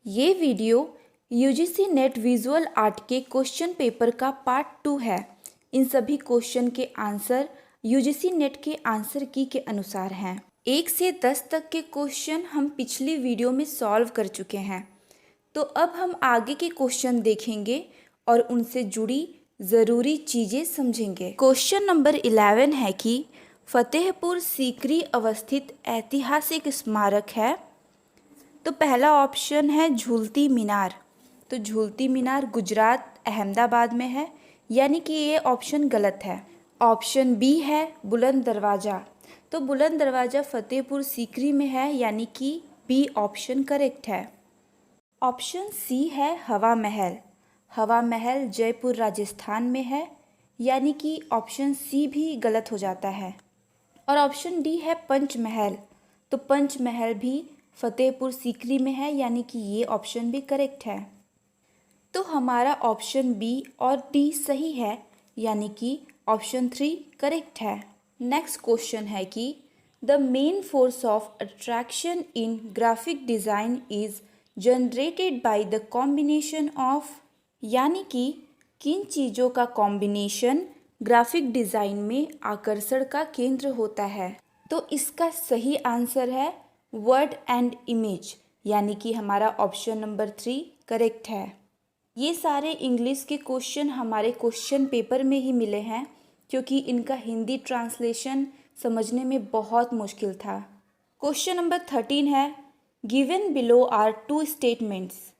ये video UGC net visual art के question paper का पार्ट 2 है। इन सभी क्वेश्चन के आंसर यूजीसी नेट के आंसर की के अनुसार हैं। 1 से 10 तक के क्वेश्चन हम पिछली वीडियो में सॉल्व कर चुके हैं। तो अब हम आगे के क्वेश्चन देखेंगे और उनसे जुड़ी ज़रूरी चीज़ें समझेंगे। क्वेश्चन नंबर 11 है कि फतेहपुर सीकरी अवस्थित ऐतिहासिक स्मारक है। तो पहला ऑप्शन है झूलती मीनार। तो झूलती मीनार गुजरात अहमदाबाद में है, यानी कि ये ऑप्शन गलत है। ऑप्शन बी है बुलंद दरवाज़ा। तो बुलंद दरवाज़ा फतेहपुर सीकरी में है, यानी कि बी ऑप्शन करेक्ट है। ऑप्शन सी है हवा महल। हवा महल जयपुर राजस्थान में है, यानी कि ऑप्शन सी भी गलत हो जाता है। और ऑप्शन डी है पंचमहल। तो पंचमहल भी फतेहपुर सीकरी में है, यानी कि ये ऑप्शन भी करेक्ट है। तो हमारा ऑप्शन बी और डी सही है, यानी कि ऑप्शन 3 करेक्ट है। नेक्स्ट क्वेश्चन है कि the main force of attraction in graphic design is generated by the combination of, यानी कि किन चीज़ों का कॉम्बिनेशन ग्राफिक डिज़ाइन में आकर्षण का केंद्र होता है। तो इसका सही आंसर है वर्ड एंड इमेज, यानी कि हमारा ऑप्शन नंबर 3 करेक्ट है। ये सारे इंग्लिश के क्वेश्चन हमारे क्वेश्चन पेपर में ही मिले हैं, क्योंकि इनका हिंदी ट्रांसलेशन समझने में बहुत मुश्किल था। क्वेश्चन नंबर 13 है गिवन बिलो आर 2 स्टेटमेंट्स,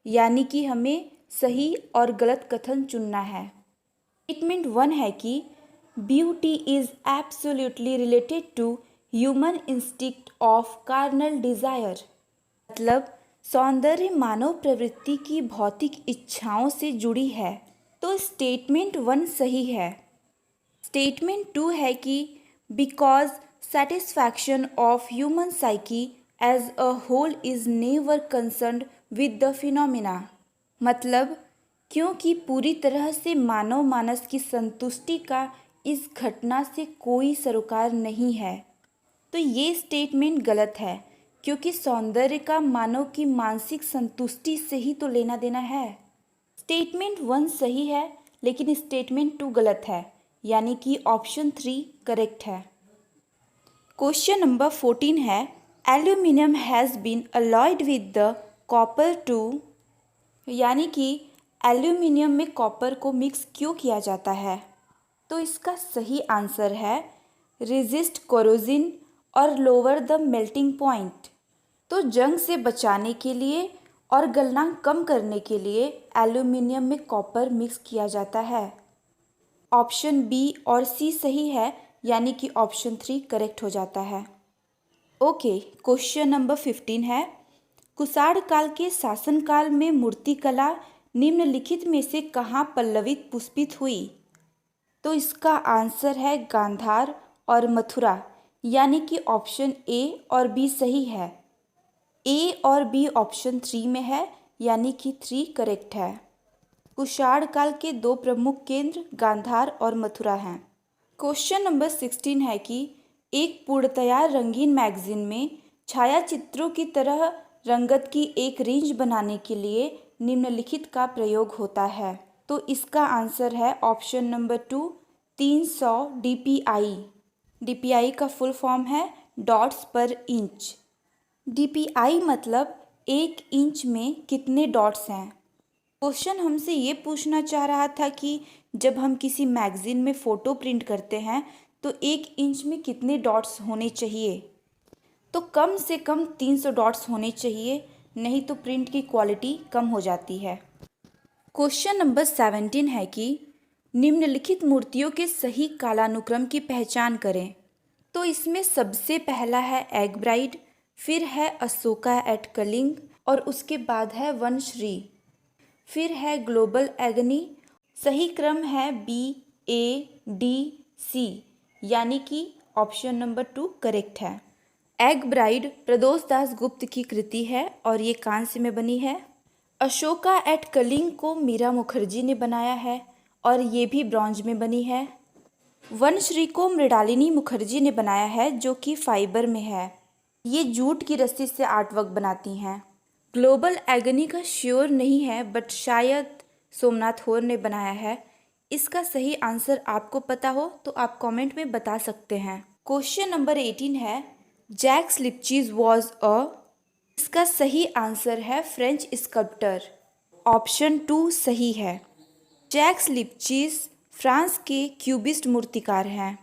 यानी कि हमें सही और गलत कथन चुनना है। स्टेटमेंट 1 है कि beauty is absolutely related to human instinct of carnal desire, मतलब सौंदर्य मानव प्रवृत्ति की भौतिक इच्छाओं से जुड़ी है। तो स्टेटमेंट 1 सही है। स्टेटमेंट 2 है कि because satisfaction of human psyche as a whole is never concerned with the phenomena, मतलब क्योंकि पूरी तरह से मानव मानस की संतुष्टि का इस घटना से कोई सरोकार नहीं है। तो ये स्टेटमेंट गलत है, क्योंकि सौंदर्य का मानव की मानसिक संतुष्टि से ही तो लेना देना है। स्टेटमेंट 1 सही है, लेकिन स्टेटमेंट 2 गलत है, यानी कि ऑप्शन 3 करेक्ट है। क्वेश्चन नंबर 14 है aluminium has been alloyed with the copper to, यानी कि एल्यूमिनियम में कॉपर को मिक्स क्यों किया जाता है। तो इसका सही आंसर है रेजिस्ट कोरोजन और लोअर द मेल्टिंग पॉइंट। तो जंग से बचाने के लिए और गलनांक कम करने के लिए एल्यूमिनियम में कॉपर मिक्स किया जाता है। ऑप्शन बी और सी सही है, यानी कि ऑप्शन 3 करेक्ट हो जाता है। ओके, क्वेश्चन नंबर 15 है कुषाण काल के शासनकाल में मूर्तिकला निम्नलिखित में से कहाँ पल्लवित पुष्पित हुई। तो इसका आंसर है गांधार और मथुरा, यानी कि ऑप्शन ए और बी सही है। ए और बी ऑप्शन 3 में है, यानी कि 3 करेक्ट है। कुषाण काल के 2 प्रमुख केंद्र गांधार और मथुरा हैं। क्वेश्चन नंबर 16 है कि एक पूर्णतया रंगीन मैगजीन में छायाचित्रों की तरह रंगत की एक रेंज बनाने के लिए निम्नलिखित का प्रयोग होता है। तो इसका आंसर है ऑप्शन नंबर 2 300 DPI। DPI का फुल फॉर्म है डॉट्स पर इंच। DPI मतलब 1 इंच में कितने डॉट्स हैं। क्वेश्चन हमसे ये पूछना चाह रहा था कि जब हम किसी मैगज़ीन में फ़ोटो प्रिंट करते हैं तो 1 इंच में कितने डॉट्स होने चाहिए। तो कम से कम 300 डॉट्स होने चाहिए, नहीं तो प्रिंट की क्वालिटी कम हो जाती है। क्वेश्चन नंबर 17 है कि निम्नलिखित मूर्तियों के सही कालानुक्रम की पहचान करें। तो इसमें सबसे पहला है एग ब्राइड, फिर है अशोका एट कलिंग और उसके बाद है वनश्री, फिर है ग्लोबल एगनी। सही क्रम है BADC, यानी कि ऑप्शन नंबर 2 करेक्ट है। एग ब्राइड प्रदोष दास गुप्त की कृति है और ये कांस्य में बनी है। अशोका एट कलिंग को मीरा मुखर्जी ने बनाया है और ये भी ब्रॉन्ज में बनी है। वनश्री को मृणालिनी मुखर्जी ने बनाया है, जो कि फाइबर में है। ये जूट की रस्सी से आर्टवर्क बनाती हैं। ग्लोबल एगनी का श्योर नहीं है बट शायद सोमनाथ होर ने बनाया है। इसका सही आंसर आपको पता हो तो आप कमेंट में बता सकते हैं। क्वेश्चन नंबर 18 है जैक्स लिपचीज वॉज अ। इसका सही आंसर है फ्रेंच स्कल्प्टर। ऑप्शन 2 सही है। जैक्स लिपचीज फ्रांस के क्यूबिस्ट मूर्तिकार हैं।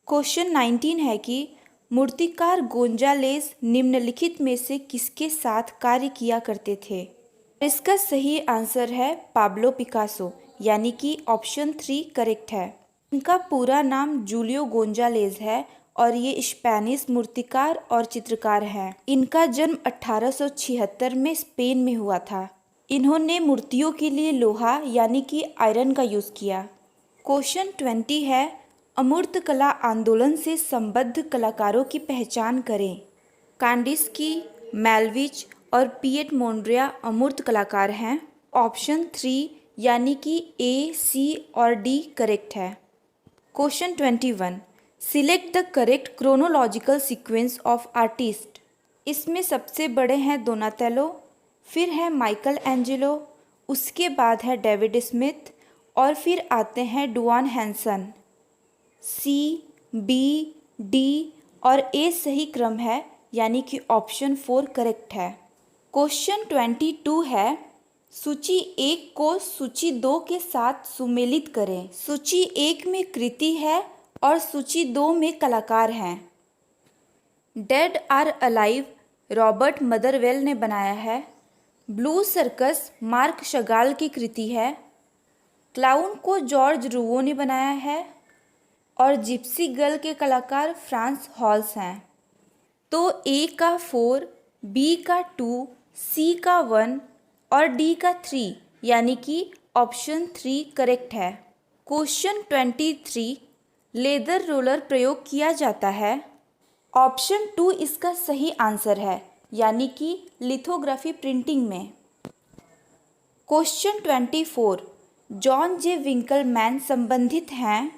क्वेश्चन 19 है कि मूर्तिकार गोंजालेस निम्नलिखित में से किसके साथ कार्य किया करते थे। इसका सही आंसर है पाब्लो पिकासो, यानी कि ऑप्शन 3 करेक्ट है। इनका पूरा नाम जूलियो गोंजालेस है और ये स्पेनिश मूर्तिकार और चित्रकार हैं। इनका जन्म 1876 में स्पेन में हुआ था। इन्होंने मूर्तियों के लिए लोहा यानी कि आयरन का यूज़ किया। क्वेश्चन 20 है अमूर्त कला आंदोलन से संबद्ध कलाकारों की पहचान करें। कांडिस्की, मेलविच और पिएट मोंड्रिया अमूर्त कलाकार हैं। ऑप्शन 3 यानी कि A, C और D करेक्ट है। Question 21 select the correct chronological sequence of artist. इसमें सबसे बड़े हैं डोनाटेलो, फिर है माइकल एंजेलो, उसके बाद है डेविड स्मिथ और फिर आते हैं Duane Hanson. C, B, D और A सही क्रम है, यानी कि ऑप्शन 4 करेक्ट है। क्वेश्चन 22 है सूची 1 को सूची 2 के साथ सुमेलित करें। सूची 1 में कृति है और सूची 2 में कलाकार हैं। Dead or alive Robert Motherwell ने बनाया है। ब्लू सर्कस मार्क शगाल की कृति है। क्लाउन को जॉर्ज रूवो ने बनाया है और जिप्सी गर्ल के कलाकार फ्रांस हॉल्स हैं। तो A का 4, B का 2, C का 1 और D का 3 यानी कि ऑप्शन 3 करेक्ट है। क्वेश्चन 23 लेदर रोलर प्रयोग किया जाता है। ऑप्शन 2 इसका सही आंसर है, यानी कि लिथोग्राफी प्रिंटिंग में। क्वेश्चन 24 जॉन जे विंकलमैन संबंधित हैं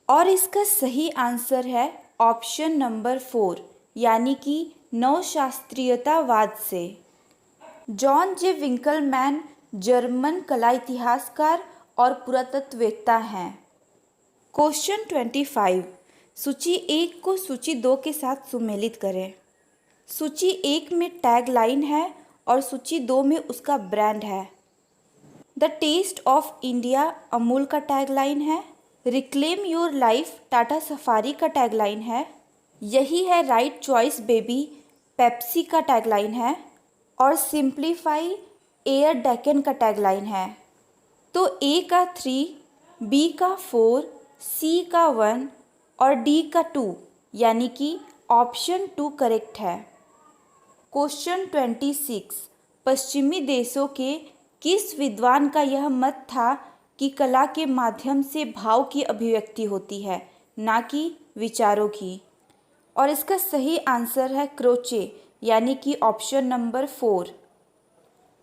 और इसका सही आंसर है ऑप्शन नंबर 4 यानी कि नवशास्त्रीयतावाद से। जॉन जे विंकलमैन जर्मन कला इतिहासकार और पुरातत्ववेत्ता हैं। क्वेश्चन 25 सूची 1 को सूची 2 के साथ सुमेलित करें। सूची 1 में टैग लाइन है और सूची 2 में उसका ब्रांड है। The taste of India Amul का टैग लाइन है। Reclaim your life Tata safari का टैग लाइन है। यही है राइट चॉइस बेबी पेप्सी का टैग लाइन है और सिंप्लीफाई एयर डेकन का टैग लाइन है। तो A का 3, B का 4, C का 1 और D का 2 यानी कि ऑप्शन 2 करेक्ट है। क्वेश्चन 26 पश्चिमी देशों के किस विद्वान का यह मत था कि कला के माध्यम से भाव की अभिव्यक्ति होती है, ना कि विचारों की। और इसका सही आंसर है क्रोचे, यानी कि ऑप्शन नंबर 4।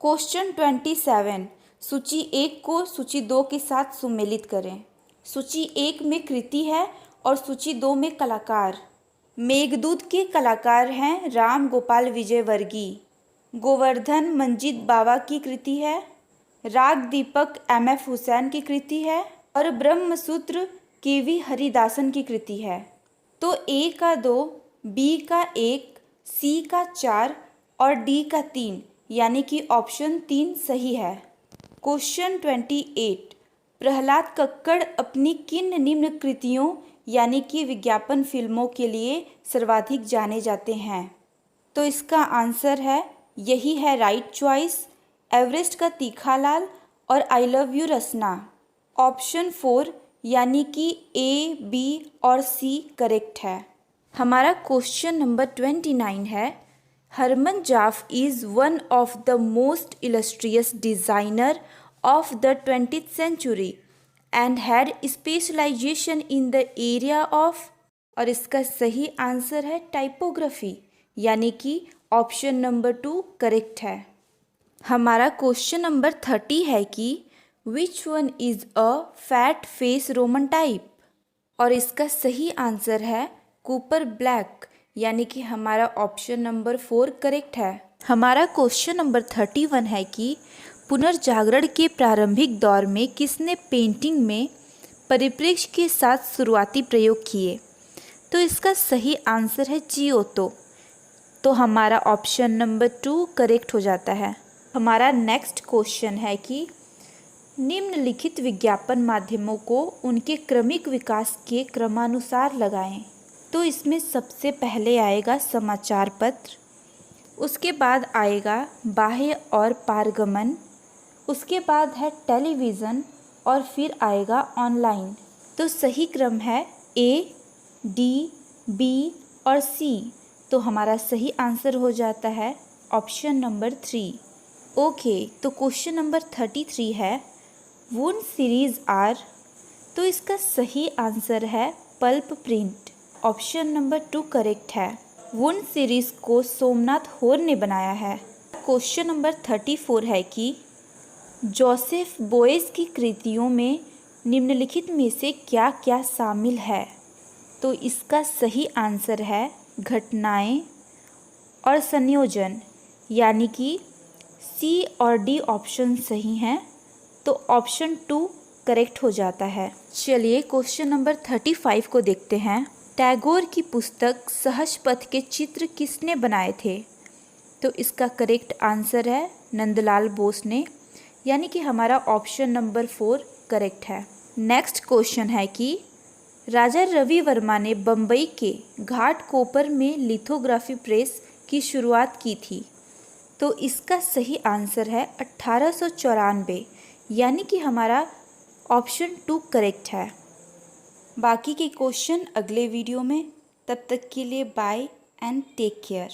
क्वेश्चन 27 सूची 1 को सूची 2 के साथ सुमेलित करें। सूची 1 में कृति है और सूची 2 में कलाकार। मेघदूत के कलाकार हैं राम गोपाल विजयवर्गीय। गोवर्धन मंजीत बावा की कृति है। राग दीपक MF हुसैन की कृति है और ब्रह्मसूत्र KV हरिदासन की कृति है। तो A का 2, B का 1, C का 4 और D का 3 यानी कि ऑप्शन 3 सही है। क्वेश्चन 28 प्रहलाद कक्कड़ अपनी किन निम्न कृतियों यानी कि विज्ञापन फिल्मों के लिए सर्वाधिक जाने जाते हैं। तो इसका आंसर है यही है राइट चॉइस एवरेस्ट का तीखा लाल और I love you Rasna. Option 4 यानी कि A, B और C करेक्ट है। हमारा क्वेश्चन नंबर 29 है Herman Zapf is one of the most illustrious designer of the 20th century and had specialization in the area of. और इसका सही आंसर है टाइपोग्राफी, यानी कि ऑप्शन नंबर 2 करेक्ट है। हमारा क्वेश्चन नंबर 30 है कि which one is a fat face Roman type. और इसका सही आंसर है कूपर ब्लैक, यानी कि हमारा ऑप्शन नंबर 4 करेक्ट है। हमारा क्वेश्चन नंबर 31 है कि पुनर्जागरण के प्रारंभिक दौर में किसने पेंटिंग में परिप्रेक्ष्य के साथ शुरुआती प्रयोग किए। तो इसका सही आंसर है जियोतो। तो हमारा ऑप्शन नंबर 2 करेक्ट हो जाता है। हमारा नेक्स्ट क्वेश्चन है कि निम्नलिखित विज्ञापन माध्यमों को उनके क्रमिक विकास के क्रमानुसार लगाएं। तो इसमें सबसे पहले आएगा समाचार पत्र, उसके बाद आएगा बाह्य और पारगमन, उसके बाद है टेलीविज़न और फिर आएगा ऑनलाइन। तो सही क्रम है ए, डी, बी और सी। तो हमारा सही आंसर हो जाता है ऑप्शन नंबर 3। ओके, तो क्वेश्चन नंबर 33 है वुन सीरीज आर। तो इसका सही आंसर है pulp print. Option number 2 correct है। वुन सीरीज को सोमनाथ होर ने बनाया है। क्वेश्चन नंबर 34 है कि जोसेफ बोयस की कृतियों में निम्नलिखित में से क्या क्या शामिल है। तो इसका सही आंसर है घटनाएं और संयोजन, यानी कि सी और डी ऑप्शन सही हैं। तो ऑप्शन 2 करेक्ट हो जाता है। चलिए क्वेश्चन नंबर 35 को देखते हैं। टैगोर की पुस्तक सहजपथ के चित्र किसने बनाए थे। तो इसका करेक्ट आंसर है नंदलाल बोस ने, यानी कि हमारा ऑप्शन नंबर 4 करेक्ट है। नेक्स्ट क्वेश्चन है कि राजा रवि वर्मा ने बम्बई के घाटकोपर में लिथोग्राफी प्रेस की शुरुआत की थी। तो इसका सही आंसर है 1894, यानी कि हमारा ऑप्शन 2 करेक्ट है। बाकी के क्वेश्चन अगले वीडियो में। तब तक के लिए बाय एंड टेक केयर।